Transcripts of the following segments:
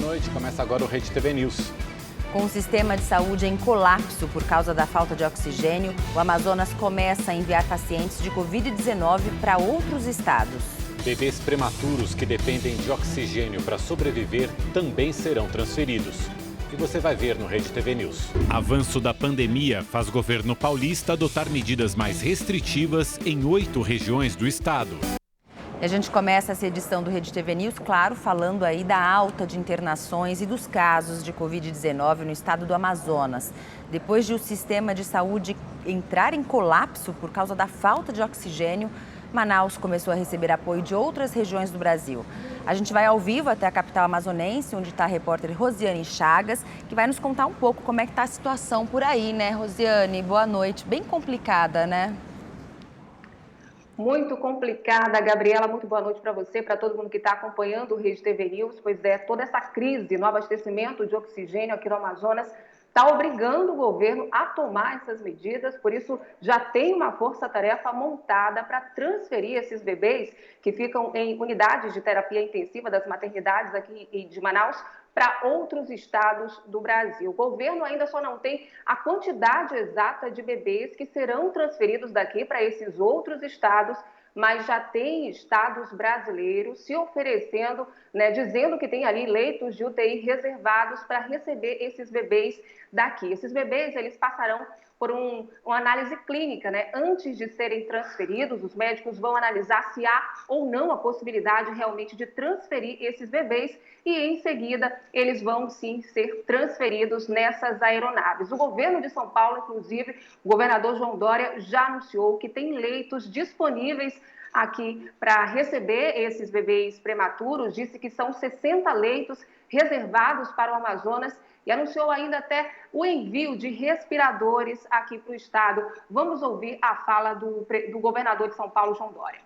noite. Começa agora o Rede TV News. Com o sistema de saúde em colapso por causa da falta de oxigênio, o Amazonas começa a enviar pacientes de Covid-19 para outros estados. Bebês prematuros que dependem de oxigênio para sobreviver também serão transferidos. E você vai ver no Rede TV News. Avanço da pandemia faz governo paulista adotar medidas mais restritivas em 8 regiões do estado. E a gente começa essa edição do Rede TV News, claro, falando aí da alta de internações e dos casos de Covid-19 no estado do Amazonas. Depois de o sistema de saúde entrar em colapso por causa da falta de oxigênio, Manaus começou a receber apoio de outras regiões do Brasil. A gente vai ao vivo até a capital amazonense, onde está a repórter Rosiane Chagas, que vai nos contar um pouco como é que está a situação por aí, né, Rosiane? Boa noite. Bem complicada, né? Muito complicada, Gabriela. Muito boa noite para você, para todo mundo que está acompanhando o Rede TV News. Pois é, toda essa crise no abastecimento de oxigênio aqui no Amazonas está obrigando o governo a tomar essas medidas. Por isso, já tem uma força-tarefa montada para transferir esses bebês que ficam em unidades de terapia intensiva das maternidades aqui de Manaus para outros estados do Brasil. O governo ainda só não tem a quantidade exata de bebês que serão transferidos daqui para esses outros estados, mas já tem estados brasileiros se oferecendo, né, dizendo que tem ali leitos de UTI reservados para receber esses bebês daqui. Esses bebês, eles passarão por uma análise clínica, né? Antes de serem transferidos, os médicos vão analisar se há ou não a possibilidade realmente de transferir esses bebês e, em seguida, eles vão, sim, ser transferidos nessas aeronaves. O governo de São Paulo, inclusive, o governador João Dória já anunciou que tem leitos disponíveis aqui para receber esses bebês prematuros, disse que são 60 leitos reservados para o Amazonas e anunciou ainda até o envio de respiradores aqui para o estado. Vamos ouvir a fala do governador de São Paulo, João Dória.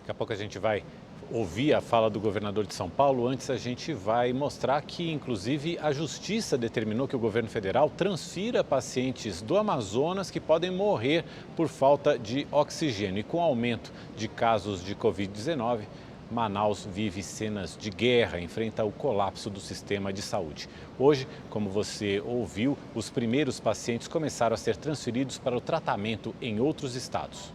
Daqui a pouco a gente vai ouvir a fala do governador de São Paulo. Antes a gente vai mostrar que, inclusive, a Justiça determinou que o governo federal transfira pacientes do Amazonas que podem morrer por falta de oxigênio. E com o aumento de casos de Covid-19, Manaus vive cenas de guerra, enfrenta o colapso do sistema de saúde. Hoje, como você ouviu, os primeiros pacientes começaram a ser transferidos para o tratamento em outros estados.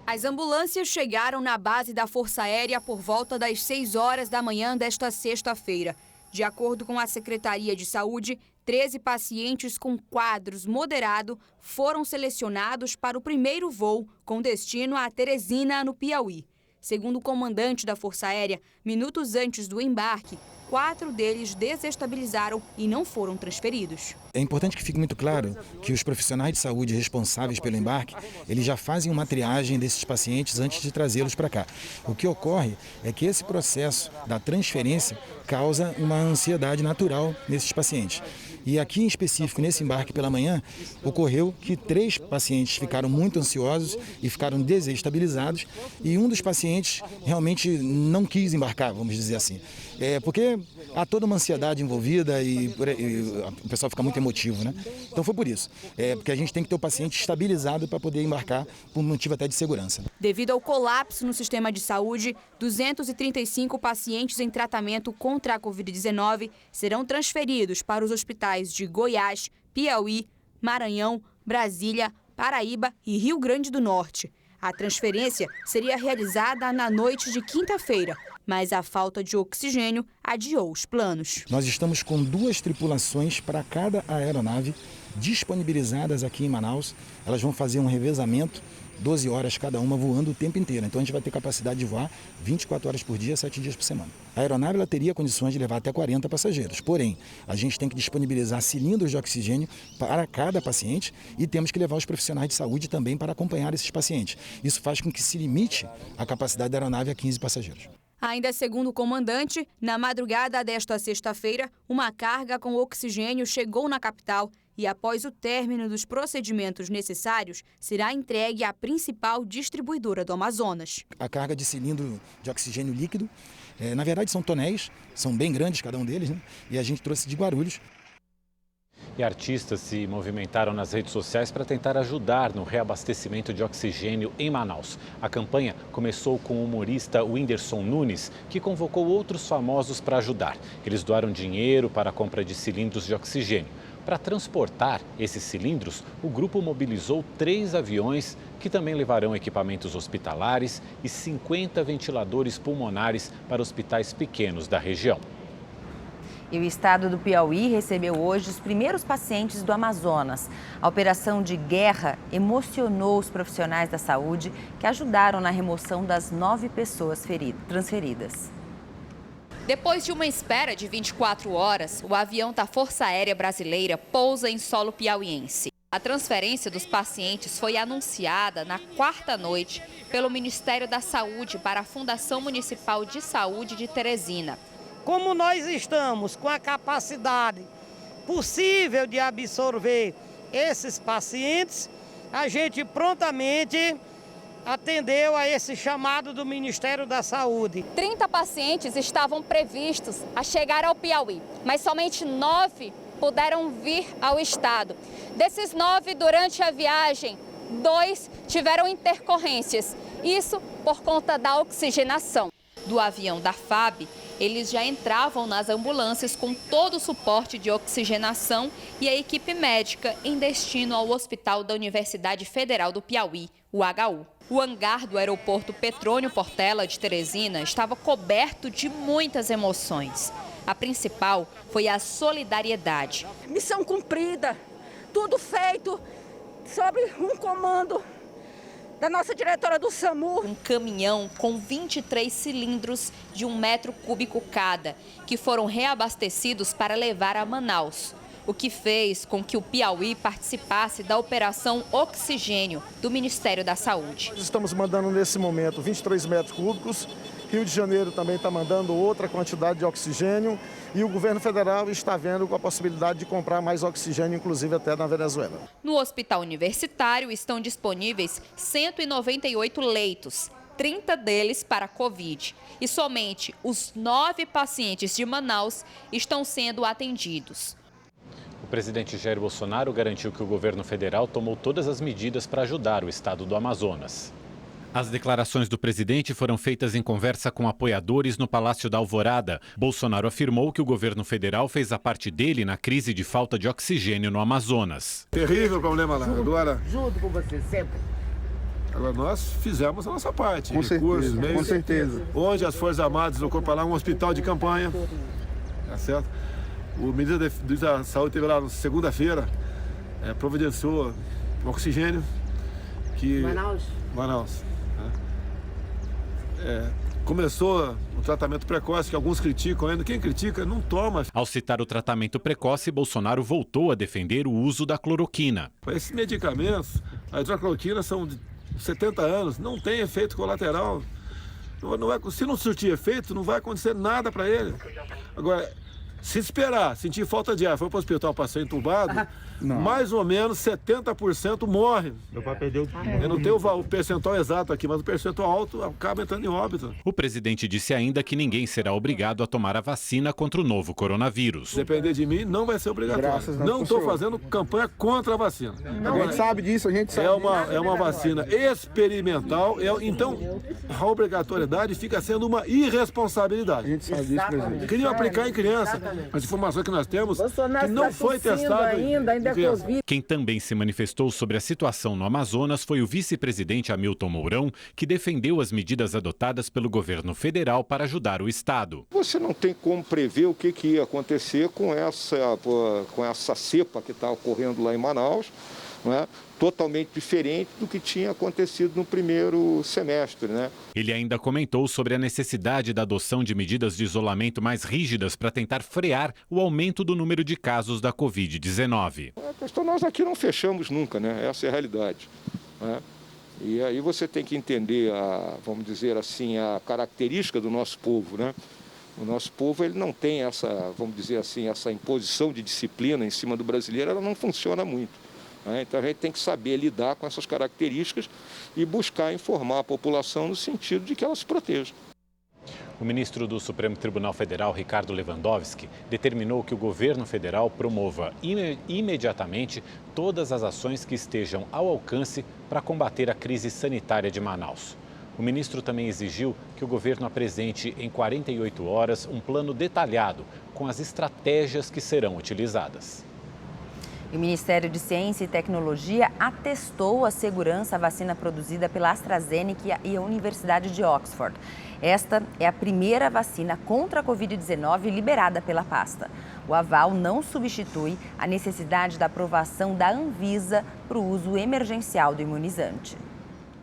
As ambulâncias chegaram na base da Força Aérea por volta das 6 horas da manhã desta sexta-feira. De acordo com a Secretaria de Saúde, 13 pacientes com quadros moderado foram selecionados para o primeiro voo com destino a Teresina, no Piauí. Segundo o comandante da Força Aérea, minutos antes do embarque, 4 deles desestabilizaram e não foram transferidos. É importante que fique muito claro que os profissionais de saúde responsáveis pelo embarque, eles já fazem uma triagem desses pacientes antes de trazê-los para cá. O que ocorre é que esse processo da transferência causa uma ansiedade natural nesses pacientes. E aqui em específico, nesse embarque pela manhã, ocorreu que 3 pacientes ficaram muito ansiosos e ficaram desestabilizados e um dos pacientes realmente não quis embarcar, vamos dizer assim. Porque há toda uma ansiedade envolvida e o pessoal fica muito emotivo, né? Então foi por isso. Porque a gente tem que ter o paciente estabilizado para poder embarcar por motivo até de segurança. Devido ao colapso no sistema de saúde, 235 pacientes em tratamento contra a Covid-19 serão transferidos para os hospitais de Goiás, Piauí, Maranhão, Brasília, Paraíba e Rio Grande do Norte. A transferência seria realizada na noite de quinta-feira, mas a falta de oxigênio adiou os planos. Nós estamos com 2 tripulações para cada aeronave disponibilizadas aqui em Manaus. Elas vão fazer um revezamento, 12 horas cada uma, voando o tempo inteiro. Então a gente vai ter capacidade de voar 24 horas por dia, 7 dias por semana. A aeronave ela teria condições de levar até 40 passageiros. Porém, a gente tem que disponibilizar cilindros de oxigênio para cada paciente e temos que levar os profissionais de saúde também para acompanhar esses pacientes. Isso faz com que se limite a capacidade da aeronave a 15 passageiros. Ainda segundo o comandante, na madrugada desta sexta-feira, uma carga com oxigênio chegou na capital e, após o término dos procedimentos necessários, será entregue à principal distribuidora do Amazonas. A carga de cilindro de oxigênio líquido, na verdade são tonéis, são bem grandes cada um deles, né? E a gente trouxe de Guarulhos. E artistas se movimentaram nas redes sociais para tentar ajudar no reabastecimento de oxigênio em Manaus. A campanha começou com o humorista Whindersson Nunes, que convocou outros famosos para ajudar. Eles doaram dinheiro para a compra de cilindros de oxigênio. Para transportar esses cilindros, o grupo mobilizou 3 aviões que também levarão equipamentos hospitalares e 50 ventiladores pulmonares para hospitais pequenos da região. E o estado do Piauí recebeu hoje os primeiros pacientes do Amazonas. A operação de guerra emocionou os profissionais da saúde que ajudaram na remoção das 9 pessoas transferidas. Depois de uma espera de 24 horas, o avião da Força Aérea Brasileira pousa em solo piauiense. A transferência dos pacientes foi anunciada na quarta noite pelo Ministério da Saúde para a Fundação Municipal de Saúde de Teresina. Como nós estamos com a capacidade possível de absorver esses pacientes, a gente prontamente atendeu a esse chamado do Ministério da Saúde. 30 pacientes estavam previstos a chegar ao Piauí, mas somente 9 puderam vir ao estado. Desses 9, durante a viagem, 2 tiveram intercorrências, isso por conta da oxigenação. Do avião da FAB, eles já entravam nas ambulâncias com todo o suporte de oxigenação e a equipe médica em destino ao Hospital da Universidade Federal do Piauí, o HU. O hangar do aeroporto Petrônio Portela de Teresina estava coberto de muitas emoções. A principal foi a solidariedade. Missão cumprida, tudo feito sob um comando da nossa diretora do SAMU. Um caminhão com 23 cilindros de 1 metro cúbico cada, que foram reabastecidos para levar a Manaus. O que fez com que o Piauí participasse da Operação Oxigênio do Ministério da Saúde. Estamos mandando nesse momento 23 metros cúbicos. Rio de Janeiro também está mandando outra quantidade de oxigênio e o governo federal está vendo com a possibilidade de comprar mais oxigênio, inclusive até na Venezuela. No hospital universitário estão disponíveis 198 leitos, 30 deles para a Covid. E somente os 9 pacientes de Manaus estão sendo atendidos. O presidente Jair Bolsonaro garantiu que o governo federal tomou todas as medidas para ajudar o estado do Amazonas. As declarações do presidente foram feitas em conversa com apoiadores no Palácio da Alvorada. Bolsonaro afirmou que o governo federal fez a parte dele na crise de falta de oxigênio no Amazonas. Terrível problema lá. Agora, Junto com você sempre. agora nós fizemos a nossa parte. Com recursos, certeza, com certeza. Onde as Forças Armadas colocou lá um hospital de campanha, tá certo? O ministro da Saúde teve lá na segunda-feira, providenciou oxigênio. Manaus. Começou o tratamento precoce, que alguns criticam ainda. Quem critica não toma. Ao citar o tratamento precoce, Bolsonaro voltou a defender o uso da cloroquina. Esses medicamentos, a hidrocloroquina, são de 70 anos, não tem efeito colateral. Se não surtir efeito, não vai acontecer nada para ele. Agora, se esperar, sentir falta de ar, for para o hospital para ser entubado, mais ou menos 70% morre. Eu não tenho o percentual exato aqui, mas o percentual alto acaba entrando em óbito. O presidente disse ainda que ninguém será obrigado a tomar a vacina contra o novo coronavírus. Se depender de mim, não vai ser obrigatório. Não estou fazendo campanha contra a vacina. A gente sabe disso, a gente sabe. É uma vacina experimental, então a obrigatoriedade fica sendo uma irresponsabilidade. A gente sabe disso, presidente. Queriam aplicar em criança. As informações que nós temos, que não foi testado ainda é Covid. Quem também se manifestou sobre a situação no Amazonas foi o vice-presidente Hamilton Mourão, que defendeu as medidas adotadas pelo governo federal para ajudar o estado. Você não tem como prever o que ia acontecer com essa cepa que está ocorrendo lá em Manaus, não é? Totalmente diferente do que tinha acontecido no primeiro semestre, né? Ele ainda comentou sobre a necessidade da adoção de medidas de isolamento mais rígidas para tentar frear o aumento do número de casos da Covid-19. A questão, nós aqui não fechamos nunca, né? Essa é a realidade, né? E aí você tem que entender, vamos dizer assim, a característica do nosso povo, né? O nosso povo, ele não tem essa, vamos dizer assim, essa imposição de disciplina em cima do brasileiro, ela não funciona muito. Então a gente tem que saber lidar com essas características e buscar informar a população no sentido de que ela se proteja. O ministro do Supremo Tribunal Federal, Ricardo Lewandowski, determinou que o governo federal promova imediatamente todas as ações que estejam ao alcance para combater a crise sanitária de Manaus. O ministro também exigiu que o governo apresente em 48 horas um plano detalhado com as estratégias que serão utilizadas. O Ministério de Ciência e Tecnologia atestou a segurança à vacina produzida pela AstraZeneca e a Universidade de Oxford. Esta é a primeira vacina contra a Covid-19 liberada pela pasta. O aval não substitui a necessidade da aprovação da Anvisa para o uso emergencial do imunizante.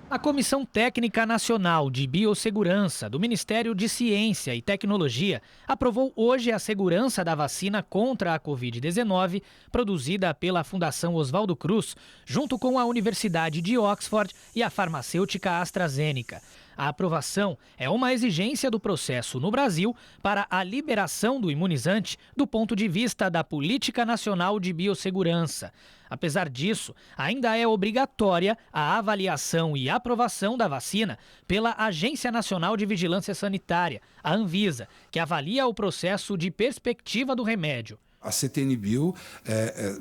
A Comissão Técnica Nacional de Biossegurança do Ministério de Ciência e Tecnologia aprovou hoje a segurança da vacina contra a Covid-19 produzida pela Fundação Oswaldo Cruz, junto com a Universidade de Oxford e a farmacêutica AstraZeneca. A aprovação é uma exigência do processo no Brasil para a liberação do imunizante do ponto de vista da Política Nacional de Biossegurança. Apesar disso, ainda é obrigatória a avaliação e aprovação da vacina pela Agência Nacional de Vigilância Sanitária, a Anvisa, que avalia o processo de perspectiva do remédio. A CTN-Bio,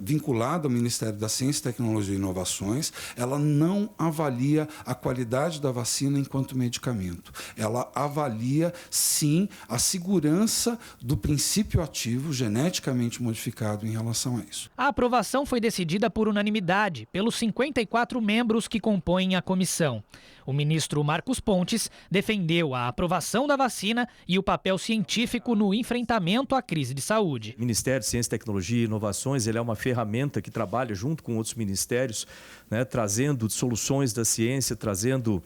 vinculada ao Ministério da Ciência, Tecnologia e Inovações, ela não avalia a qualidade da vacina enquanto medicamento. Ela avalia, sim, a segurança do princípio ativo geneticamente modificado em relação a isso. A aprovação foi decidida por unanimidade pelos 54 membros que compõem a comissão. O ministro Marcos Pontes defendeu a aprovação da vacina e o papel científico no enfrentamento à crise de saúde. O Ministério de Ciência, Tecnologia e Inovações ele é uma ferramenta que trabalha junto com outros ministérios, né, trazendo soluções da ciência, trazendo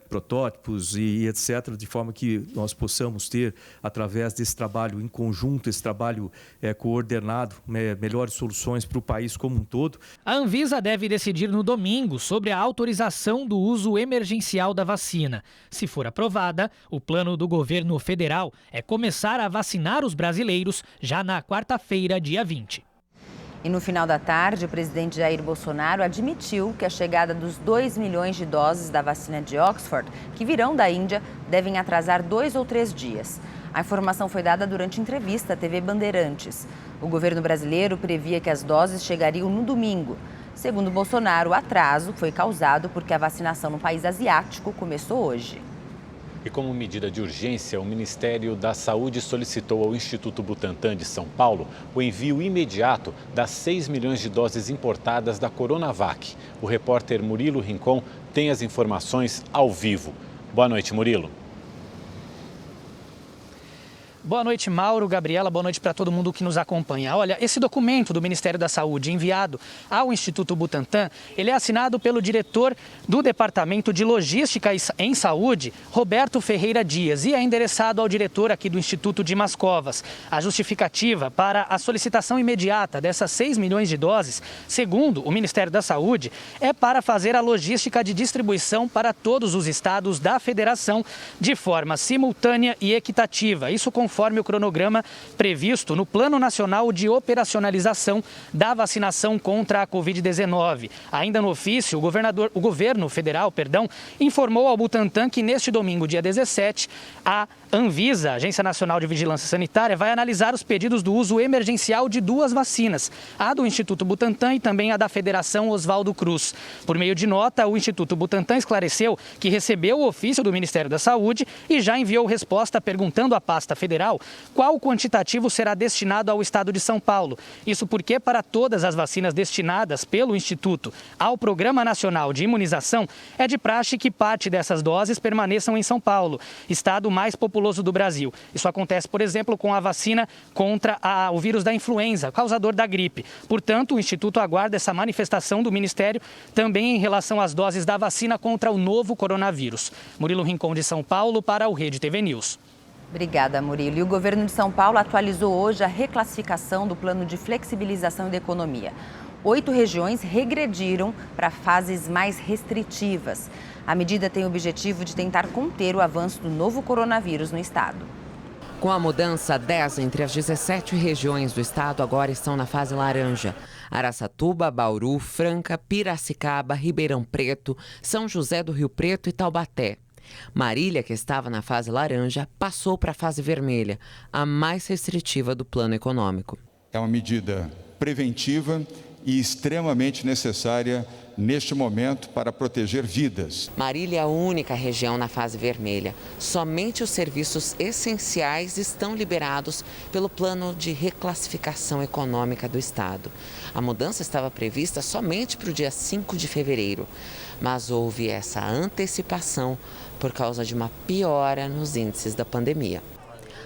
protótipos e etc., de forma que nós possamos ter, através desse trabalho em conjunto, esse trabalho coordenado, melhores soluções para o país como um todo. A Anvisa deve decidir no domingo sobre a autorização do uso emergencial da vacina. Se for aprovada, o plano do governo federal é começar a vacinar os brasileiros já na quarta-feira, dia 20. E no final da tarde, o presidente Jair Bolsonaro admitiu que a chegada dos 2 milhões de doses da vacina de Oxford, que virão da Índia, devem atrasar 2 ou 3 dias. A informação foi dada durante entrevista à TV Bandeirantes. O governo brasileiro previa que as doses chegariam no domingo. Segundo Bolsonaro, o atraso foi causado porque a vacinação no país asiático começou hoje. E como medida de urgência, o Ministério da Saúde solicitou ao Instituto Butantan de São Paulo o envio imediato das 6 milhões de doses importadas da Coronavac. O repórter Murilo Rincon tem as informações ao vivo. Boa noite, Murilo. Boa noite, Mauro, Gabriela, boa noite para todo mundo que nos acompanha. Olha, esse documento do Ministério da Saúde enviado ao Instituto Butantan, ele é assinado pelo diretor do Departamento de Logística em Saúde, Roberto Ferreira Dias, e é endereçado ao diretor aqui do Instituto Dimas Covas. A justificativa para a solicitação imediata dessas 6 milhões de doses, segundo o Ministério da Saúde, é para fazer a logística de distribuição para todos os estados da federação de forma simultânea e equitativa. Isso conforme o cronograma previsto no Plano Nacional de Operacionalização da Vacinação contra a Covid-19. Ainda no ofício, o governo federal, informou ao Butantan que neste domingo, dia 17, a Anvisa, Agência Nacional de Vigilância Sanitária, vai analisar os pedidos do uso emergencial de 2 vacinas, a do Instituto Butantan e também a da Federação Oswaldo Cruz. Por meio de nota, o Instituto Butantan esclareceu que recebeu o ofício do Ministério da Saúde e já enviou resposta perguntando à pasta federal qual quantitativo será destinado ao estado de São Paulo. Isso porque, para todas as vacinas destinadas pelo Instituto ao Programa Nacional de Imunização, é de praxe que parte dessas doses permaneçam em São Paulo, estado mais populoso do Brasil. Isso acontece, por exemplo, com a vacina contra o vírus da influenza, causador da gripe. Portanto, o Instituto aguarda essa manifestação do Ministério também em relação às doses da vacina contra o novo coronavírus. Murilo Rincon, de São Paulo, para o Rede TV News. Obrigada, Murilo. E o governo de São Paulo atualizou hoje a reclassificação do plano de flexibilização da economia. 8 regiões regrediram para fases mais restritivas. A medida tem o objetivo de tentar conter o avanço do novo coronavírus no estado. Com a mudança, 10 entre as 17 regiões do estado agora estão na fase laranja. Araçatuba, Bauru, Franca, Piracicaba, Ribeirão Preto, São José do Rio Preto e Taubaté. Marília, que estava na fase laranja, passou para a fase vermelha, a mais restritiva do plano econômico. É uma medida preventiva e extremamente necessária neste momento para proteger vidas. Marília é a única região na fase vermelha. Somente os serviços essenciais estão liberados pelo plano de reclassificação econômica do estado. A mudança estava prevista somente para o dia 5 de fevereiro, mas houve essa antecipação por causa de uma piora nos índices da pandemia.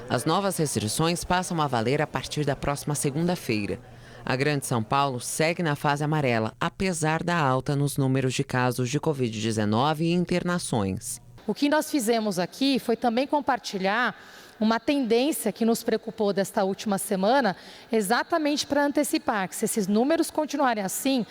As novas restrições passam a valer a partir da próxima segunda-feira. A Grande São Paulo segue na fase amarela, apesar da alta nos números de casos de Covid-19 e internações. O que nós fizemos aqui foi também compartilhar uma tendência que nos preocupou desta última semana, exatamente para antecipar que se esses números continuarem assim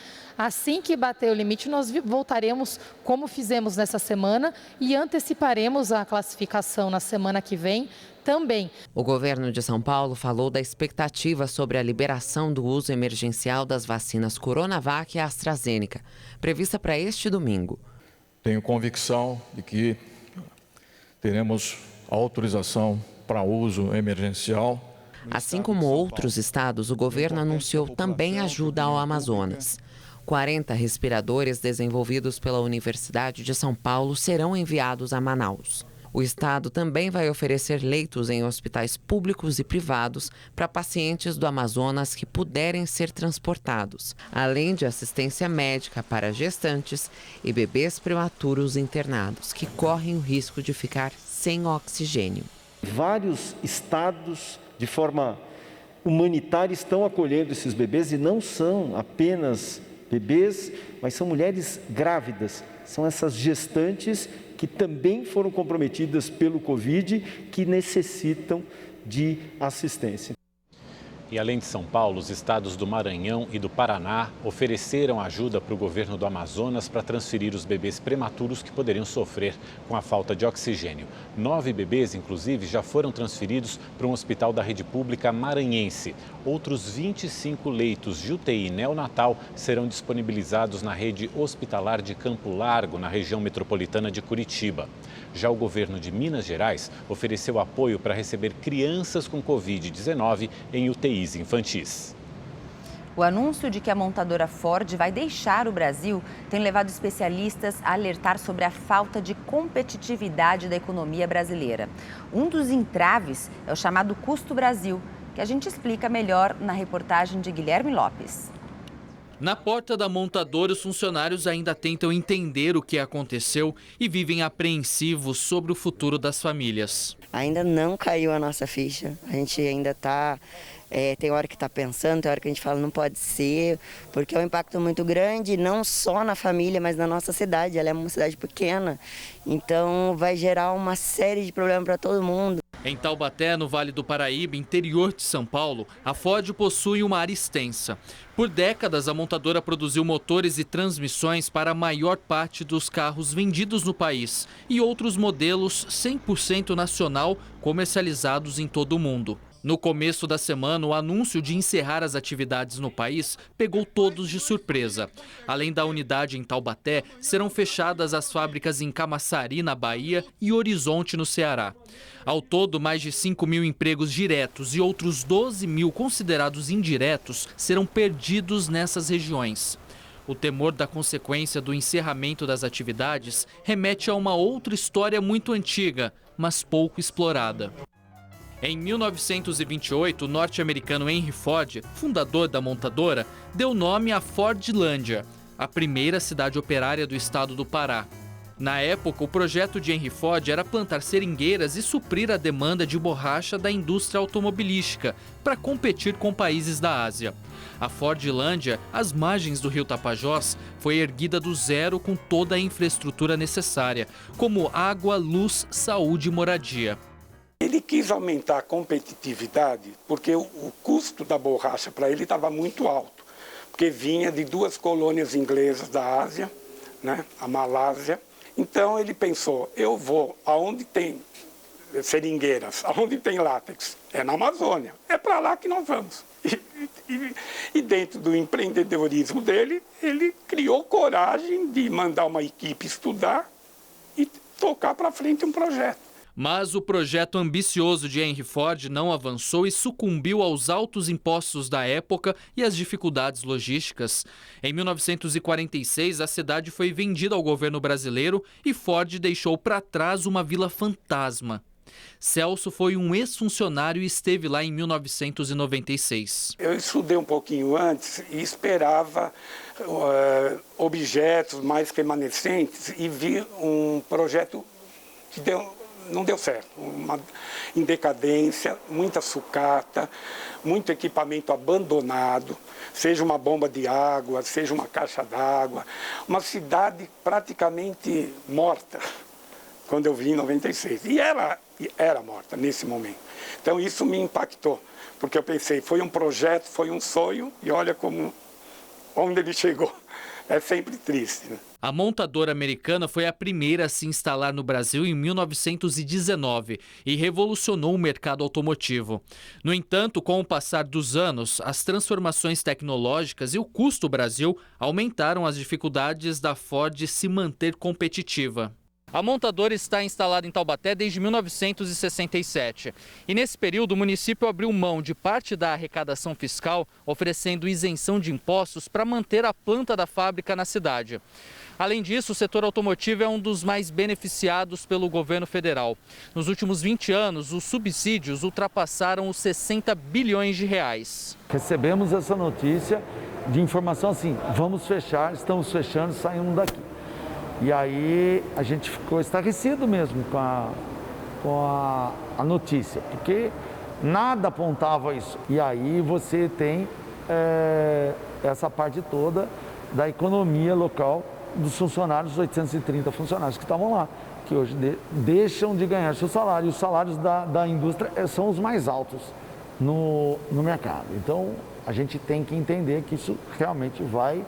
que bater o limite, nós voltaremos como fizemos nessa semana e anteciparemos a classificação na semana que vem também. O governo de São Paulo falou da expectativa sobre a liberação do uso emergencial das vacinas Coronavac e AstraZeneca, prevista para este domingo. Tenho convicção de que teremos autorização para uso emergencial. Assim como outros estados, o governo anunciou também ajuda ao Amazonas. 40 respiradores desenvolvidos pela Universidade de São Paulo serão enviados a Manaus. O estado também vai oferecer leitos em hospitais públicos e privados para pacientes do Amazonas que puderem ser transportados, além de assistência médica para gestantes e bebês prematuros internados, que correm o risco de ficar sem oxigênio. Vários estados, de forma humanitária, estão acolhendo esses bebês e não são apenas bebês, mas são mulheres grávidas, são essas gestantes que também foram comprometidas pelo Covid, que necessitam de assistência. E além de São Paulo, os estados do Maranhão e do Paraná ofereceram ajuda para o governo do Amazonas para transferir os bebês prematuros que poderiam sofrer com a falta de oxigênio. 9 bebês, inclusive, já foram transferidos para um hospital da rede pública maranhense. Outros 25 leitos de UTI neonatal serão disponibilizados na rede hospitalar de Campo Largo, na região metropolitana de Curitiba. Já o governo de Minas Gerais ofereceu apoio para receber crianças com Covid-19 em UTIs infantis. O anúncio de que a montadora Ford vai deixar o Brasil tem levado especialistas a alertar sobre a falta de competitividade da economia brasileira. Um dos entraves é o chamado Custo Brasil, que a gente explica melhor na reportagem de Guilherme Lopes. Na porta da montadora, os funcionários ainda tentam entender o que aconteceu e vivem apreensivos sobre o futuro das famílias. Ainda não caiu a nossa ficha, a gente ainda está... tem hora que está pensando, tem hora que a gente fala não pode ser, porque é um impacto muito grande, não só na família, mas na nossa cidade. Ela é uma cidade pequena, então vai gerar uma série de problemas para todo mundo. Em Taubaté, no Vale do Paraíba, interior de São Paulo, a Ford possui uma área extensa. Por décadas, a montadora produziu motores e transmissões para a maior parte dos carros vendidos no país e outros modelos 100% nacional comercializados em todo o mundo. No começo da semana, o anúncio de encerrar as atividades no país pegou todos de surpresa. Além da unidade em Taubaté, serão fechadas as fábricas em Camaçari, na Bahia, e Horizonte, no Ceará. Ao todo, mais de 5 mil empregos diretos e outros 12 mil considerados indiretos serão perdidos nessas regiões. O temor da consequência do encerramento das atividades remete a uma outra história muito antiga, mas pouco explorada. Em 1928, o norte-americano Henry Ford, fundador da montadora, deu nome à Fordlândia, a primeira cidade operária do estado do Pará. Na época, o projeto de Henry Ford era plantar seringueiras e suprir a demanda de borracha da indústria automobilística para competir com países da Ásia. A Fordlândia, às margens do rio Tapajós, foi erguida do zero com toda a infraestrutura necessária, como água, luz, saúde e moradia. Ele quis aumentar a competitividade porque o custo da borracha para ele estava muito alto, porque vinha de 2 colônias inglesas da Ásia, né, a Malásia. Então ele pensou, eu vou aonde tem seringueiras, aonde tem látex, é na Amazônia, é para lá que nós vamos. E dentro do empreendedorismo dele, ele criou coragem de mandar uma equipe estudar e tocar para frente um projeto. Mas o projeto ambicioso de Henry Ford não avançou e sucumbiu aos altos impostos da época e às dificuldades logísticas. Em 1946, a cidade foi vendida ao governo brasileiro e Ford deixou para trás uma vila fantasma. Celso foi um ex-funcionário e esteve lá em 1996. Eu estudei um pouquinho antes e esperava objetos mais remanescentes e vi um projeto que não deu certo, em decadência, muita sucata, muito equipamento abandonado, seja uma bomba de água, seja uma caixa d'água, uma cidade praticamente morta, quando eu vi em 96. E era morta nesse momento. Então isso me impactou, porque eu pensei, foi um projeto, foi um sonho, e olha onde ele chegou. É sempre triste, né? A montadora americana foi a primeira a se instalar no Brasil em 1919 e revolucionou o mercado automotivo. No entanto, com o passar dos anos, as transformações tecnológicas e o custo do Brasil aumentaram as dificuldades da Ford se manter competitiva. A montadora está instalada em Taubaté desde 1967. E nesse período, o município abriu mão de parte da arrecadação fiscal, oferecendo isenção de impostos para manter a planta da fábrica na cidade. Além disso, o setor automotivo é um dos mais beneficiados pelo governo federal. Nos últimos 20 anos, os subsídios ultrapassaram os 60 bilhões de reais. Recebemos essa notícia de informação assim, vamos fechar, estamos fechando, saímos daqui. E aí a gente ficou estarrecido mesmo com a notícia, porque nada apontava isso. E aí você tem essa parte toda da economia local dos funcionários, 830 funcionários que estavam lá, que hoje deixam de ganhar seu salário. E os salários da indústria são os mais altos no mercado. Então a gente tem que entender que isso realmente vai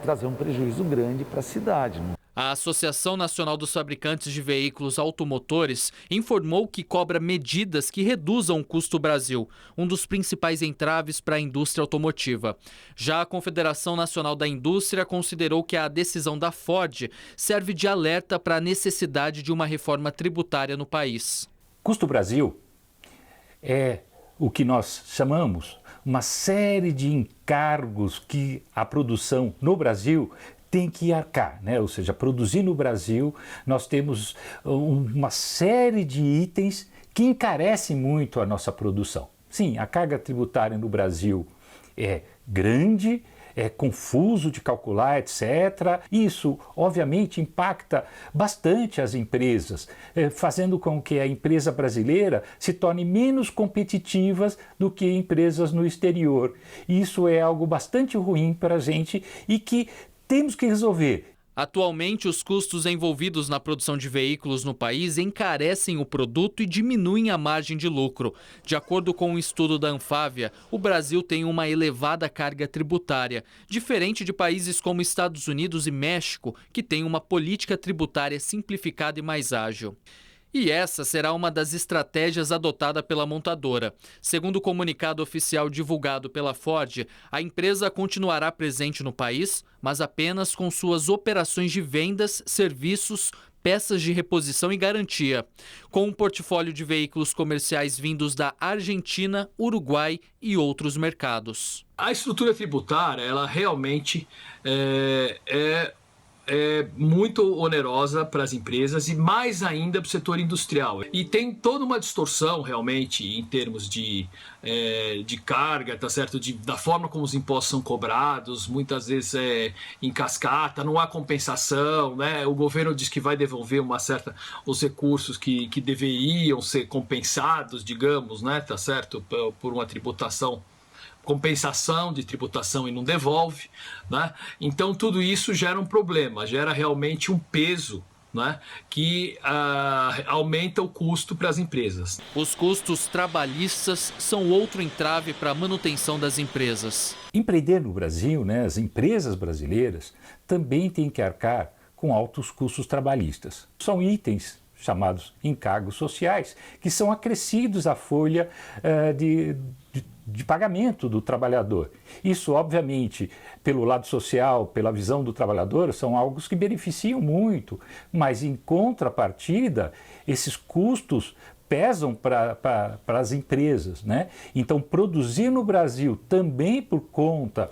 trazer um prejuízo grande para a cidade. A Associação Nacional dos Fabricantes de Veículos Automotores informou que cobra medidas que reduzam o custo do Brasil, um dos principais entraves para a indústria automotiva. Já a Confederação Nacional da Indústria considerou que a decisão da Ford serve de alerta para a necessidade de uma reforma tributária no país. Custo Brasil é o que nós chamamos uma série de encargos que a produção no Brasil tem que arcar, né? Ou seja, produzir no Brasil, nós temos uma série de itens que encarecem muito a nossa produção. Sim, a carga tributária no Brasil é grande, é confuso de calcular, etc. Isso, obviamente, impacta bastante as empresas, fazendo com que a empresa brasileira se torne menos competitivas do que empresas no exterior. Isso é algo bastante ruim para a gente e que temos que resolver. Atualmente, os custos envolvidos na produção de veículos no país encarecem o produto e diminuem a margem de lucro. De acordo com um estudo da Anfávia, o Brasil tem uma elevada carga tributária, diferente de países como Estados Unidos e México, que têm uma política tributária simplificada e mais ágil. E essa será uma das estratégias adotada pela montadora. Segundo o comunicado oficial divulgado pela Ford, a empresa continuará presente no país, mas apenas com suas operações de vendas, serviços, peças de reposição e garantia, com um portfólio de veículos comerciais vindos da Argentina, Uruguai e outros mercados. A estrutura tributária, ela realmente é muito onerosa para as empresas e mais ainda para o setor industrial. E tem toda uma distorção realmente em termos de carga, tá certo? Da forma como os impostos são cobrados, muitas vezes em cascata, não há compensação, né? O governo diz que vai devolver os recursos que deveriam ser compensados, digamos, né? Tá certo? Por uma compensação de tributação e não devolve, né? Então tudo isso gera um problema, gera realmente um peso, né? Que aumenta o custo para as empresas. Os custos trabalhistas são outro entrave para a manutenção das empresas. Empreender no Brasil, né? As empresas brasileiras também têm que arcar com altos custos trabalhistas. São itens chamados encargos sociais, que são acrescidos à folha de pagamento do trabalhador. Isso, obviamente, pelo lado social, pela visão do trabalhador, são algo que beneficiam muito, mas em contrapartida, esses custos pesam para as empresas, né? Então, produzir no Brasil também por conta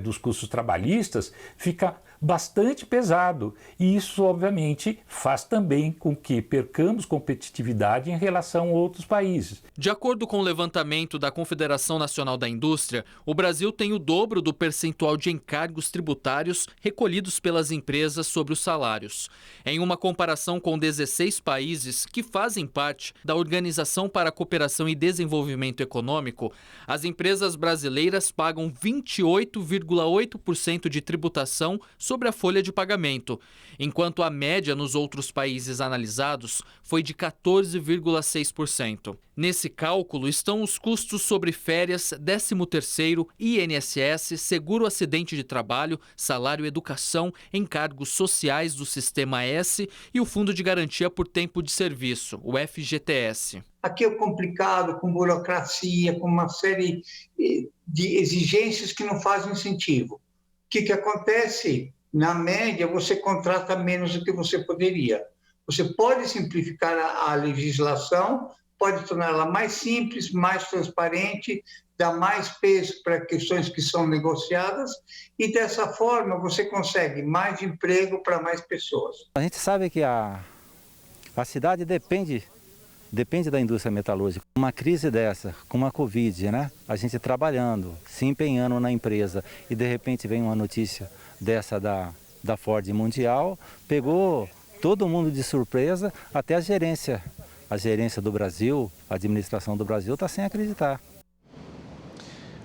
dos custos trabalhistas fica bastante pesado e isso obviamente faz também com que percamos competitividade em relação a outros países. De acordo com o levantamento da Confederação Nacional da Indústria, o Brasil tem o dobro do percentual de encargos tributários recolhidos pelas empresas sobre os salários. Em uma comparação com 16 países que fazem parte da Organização para a Cooperação e Desenvolvimento Econômico, as empresas brasileiras pagam 28,8% de tributação sobre a folha de pagamento, enquanto a média nos outros países analisados foi de 14,6%. Nesse cálculo estão os custos sobre férias, 13º, INSS, seguro acidente de trabalho, salário educação, encargos sociais do Sistema S e o Fundo de Garantia por Tempo de Serviço, o FGTS. Aqui é complicado, com burocracia, com uma série de exigências que não fazem sentido. O que acontece? Na média, você contrata menos do que você poderia. Você pode simplificar a legislação, pode torná-la mais simples, mais transparente, dar mais peso para questões que são negociadas e, dessa forma, você consegue mais emprego para mais pessoas. A gente sabe que a cidade depende da indústria metalúrgica. Uma crise dessa, com uma Covid, né? A gente trabalhando, se empenhando na empresa e de repente vem uma notícia dessa da Ford Mundial, pegou todo mundo de surpresa, até a gerência do Brasil, a administração do Brasil está sem acreditar.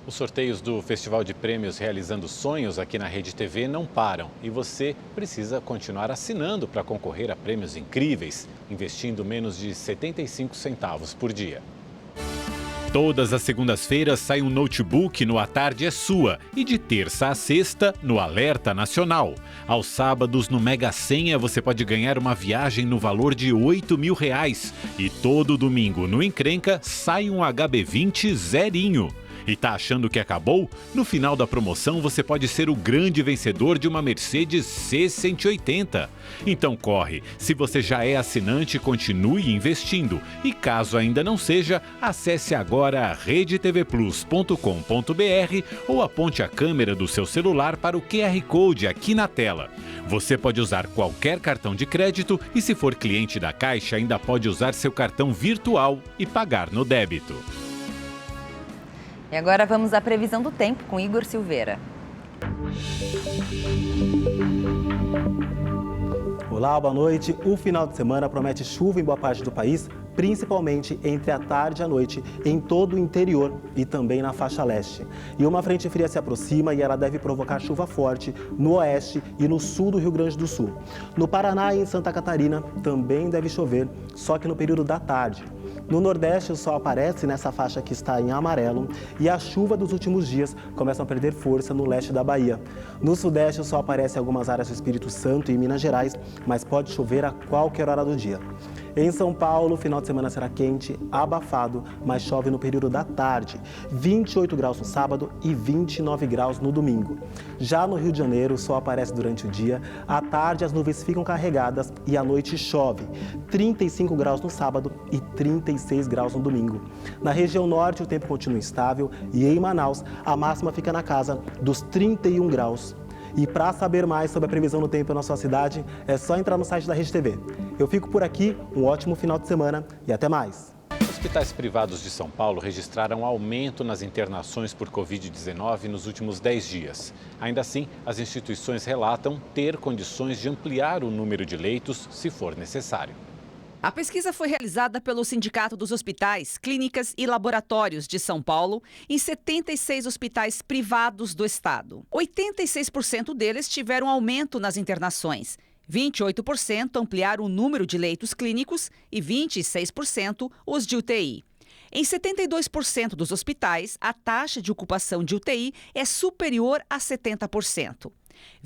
Os sorteios do Festival de Prêmios Realizando Sonhos aqui na Rede TV não param e você precisa continuar assinando para concorrer a prêmios incríveis, investindo menos de 75 centavos por dia. Todas as segundas-feiras sai um notebook no A Tarde é Sua e de terça a sexta no Alerta Nacional. Aos sábados no Mega Senha você pode ganhar uma viagem no valor de R$8.000 e todo domingo no Encrenca sai um HB20 zerinho. E tá achando que acabou? No final da promoção você pode ser o grande vencedor de uma Mercedes C180. Então corre, se você já é assinante, continue investindo. E caso ainda não seja, acesse agora redetvplus.com.br ou aponte a câmera do seu celular para o QR Code aqui na tela. Você pode usar qualquer cartão de crédito e, se for cliente da Caixa, ainda pode usar seu cartão virtual e pagar no débito. E agora vamos à previsão do tempo com Igor Silveira. Olá, boa noite. O final de semana promete chuva em boa parte do país, principalmente entre a tarde e a noite, em todo o interior e também na faixa leste. E uma frente fria se aproxima e ela deve provocar chuva forte no oeste e no sul do Rio Grande do Sul. No Paraná e em Santa Catarina também deve chover, só que no período da tarde. No Nordeste, o sol aparece nessa faixa que está em amarelo e a chuva dos últimos dias começa a perder força no leste da Bahia. No Sudeste, o sol aparece em algumas áreas do Espírito Santo e Minas Gerais, mas pode chover a qualquer hora do dia. Em São Paulo, o final de semana será quente, abafado, mas chove no período da tarde. 28 graus no sábado e 29 graus no domingo. Já no Rio de Janeiro, o sol aparece durante o dia, à tarde as nuvens ficam carregadas e à noite chove. 35 graus no sábado e 36 graus no domingo. Na região norte, o tempo continua instável e em Manaus, a máxima fica na casa dos 31 graus. E para saber mais sobre a previsão do tempo na sua cidade, é só entrar no site da Rede TV. Eu fico por aqui, um ótimo final de semana e até mais. Hospitais privados de São Paulo registraram aumento nas internações por Covid-19 nos últimos 10 dias. Ainda assim, as instituições relatam ter condições de ampliar o número de leitos se for necessário. A pesquisa foi realizada pelo Sindicato dos Hospitais, Clínicas e Laboratórios de São Paulo em 76 hospitais privados do estado. 86% deles tiveram aumento nas internações, 28% ampliaram o número de leitos clínicos e 26% os de UTI. Em 72% dos hospitais, a taxa de ocupação de UTI é superior a 70%.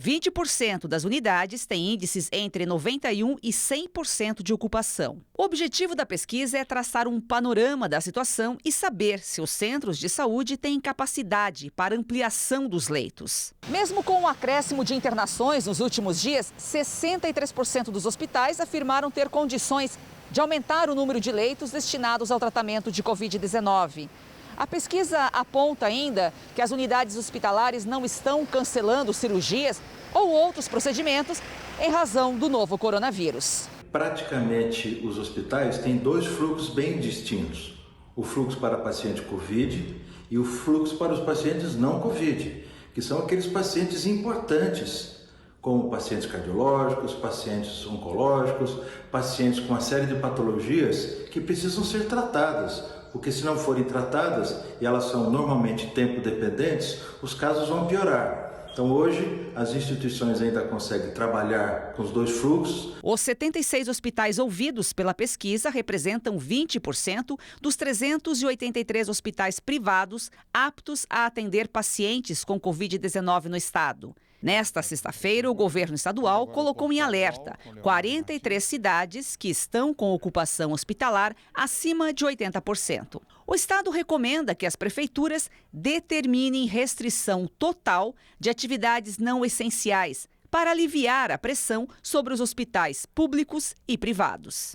20% das unidades têm índices entre 91% e 100% de ocupação. O objetivo da pesquisa é traçar um panorama da situação e saber se os centros de saúde têm capacidade para ampliação dos leitos. Mesmo com o acréscimo de internações nos últimos dias, 63% dos hospitais afirmaram ter condições de aumentar o número de leitos destinados ao tratamento de Covid-19. A pesquisa aponta ainda que as unidades hospitalares não estão cancelando cirurgias ou outros procedimentos em razão do novo coronavírus. Praticamente os hospitais têm dois fluxos bem distintos: o fluxo para paciente Covid e o fluxo para os pacientes não Covid, que são aqueles pacientes importantes, como pacientes cardiológicos, pacientes oncológicos, pacientes com uma série de patologias que precisam ser tratadas, porque se não forem tratadas, e elas são normalmente tempo-dependentes, os casos vão piorar. Então hoje as instituições ainda conseguem trabalhar com os dois fluxos. Os 76 hospitais ouvidos pela pesquisa representam 20% dos 383 hospitais privados aptos a atender pacientes com Covid-19 no estado. Nesta sexta-feira, o governo estadual colocou em alerta 43 cidades que estão com ocupação hospitalar acima de 80%. O estado recomenda que as prefeituras determinem restrição total de atividades não essenciais para aliviar a pressão sobre os hospitais públicos e privados.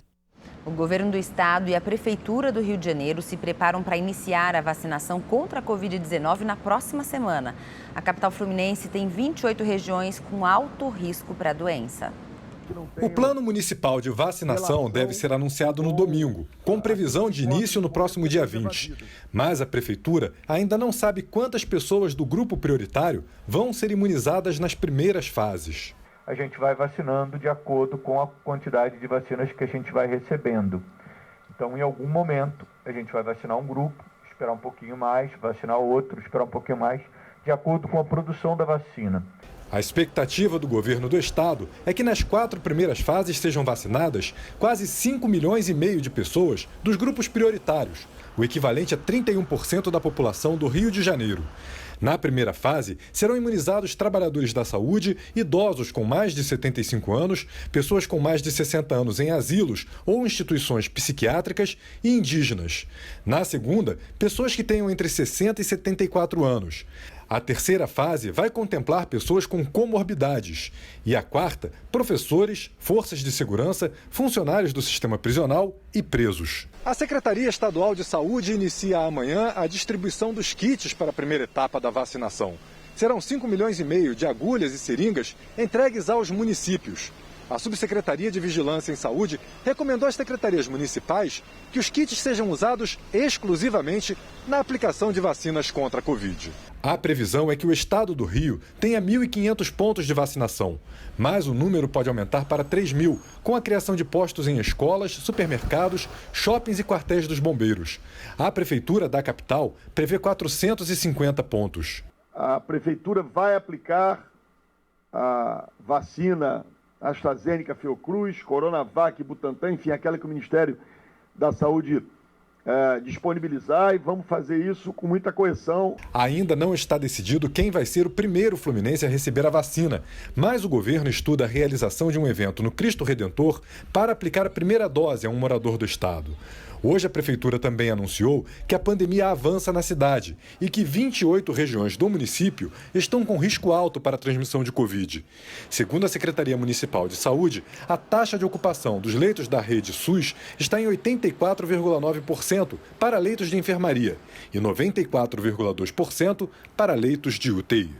O governo do estado e a prefeitura do Rio de Janeiro se preparam para iniciar a vacinação contra a Covid-19 na próxima semana. A capital fluminense tem 28 regiões com alto risco para a doença. O plano municipal de vacinação deve ser anunciado no domingo, com previsão de início no próximo dia 20. Mas a prefeitura ainda não sabe quantas pessoas do grupo prioritário vão ser imunizadas nas primeiras fases. A gente vai vacinando de acordo com a quantidade de vacinas que a gente vai recebendo. Então, em algum momento, a gente vai vacinar um grupo, esperar um pouquinho mais, vacinar outro, esperar um pouquinho mais, de acordo com a produção da vacina. A expectativa do governo do estado é que nas 4 primeiras fases sejam vacinadas quase 5,5 milhões de pessoas dos grupos prioritários, o equivalente a 31% da população do Rio de Janeiro. Na primeira fase, serão imunizados trabalhadores da saúde, idosos com mais de 75 anos, pessoas com mais de 60 anos em asilos ou instituições psiquiátricas e indígenas. Na segunda, pessoas que tenham entre 60 e 74 anos. A terceira fase vai contemplar pessoas com comorbidades. E a quarta, professores, forças de segurança, funcionários do sistema prisional e presos. A Secretaria Estadual de Saúde inicia amanhã a distribuição dos kits para a primeira etapa da vacinação. Serão 5,5 milhões de agulhas e seringas entregues aos municípios. A Subsecretaria de Vigilância em Saúde recomendou às secretarias municipais que os kits sejam usados exclusivamente na aplicação de vacinas contra a Covid. A previsão é que o estado do Rio tenha 1.500 pontos de vacinação, mas o número pode aumentar para 3.000, com a criação de postos em escolas, supermercados, shoppings e quartéis dos bombeiros. A prefeitura da capital prevê 450 pontos. A prefeitura vai aplicar a vacina AstraZeneca, Fiocruz, Coronavac, Butantan, enfim, aquela que o Ministério da Saúde disponibilizar, e vamos fazer isso com muita coesão. Ainda não está decidido quem vai ser o primeiro fluminense a receber a vacina, mas o governo estuda a realização de um evento no Cristo Redentor para aplicar a primeira dose a um morador do estado. Hoje a prefeitura também anunciou que a pandemia avança na cidade e que 28 regiões do município estão com risco alto para a transmissão de Covid. Segundo a Secretaria Municipal de Saúde, a taxa de ocupação dos leitos da rede SUS está em 84,9% para leitos de enfermaria e 94,2% para leitos de UTI.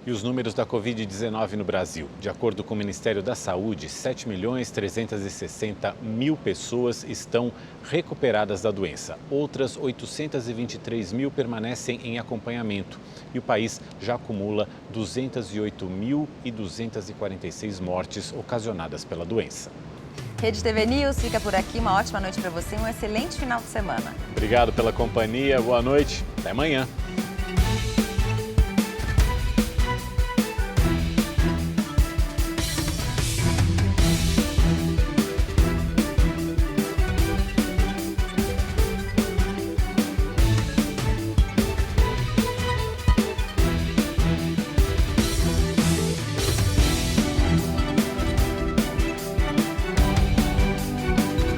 E os números da Covid-19 no Brasil. De acordo com o Ministério da Saúde, 7.360.000 pessoas estão recuperadas da doença. Outras 823.000 permanecem em acompanhamento. E o país já acumula 208.246 mortes ocasionadas pela doença. Rede TV News fica por aqui. Uma ótima noite para você e um excelente final de semana. Obrigado pela companhia. Boa noite. Até amanhã.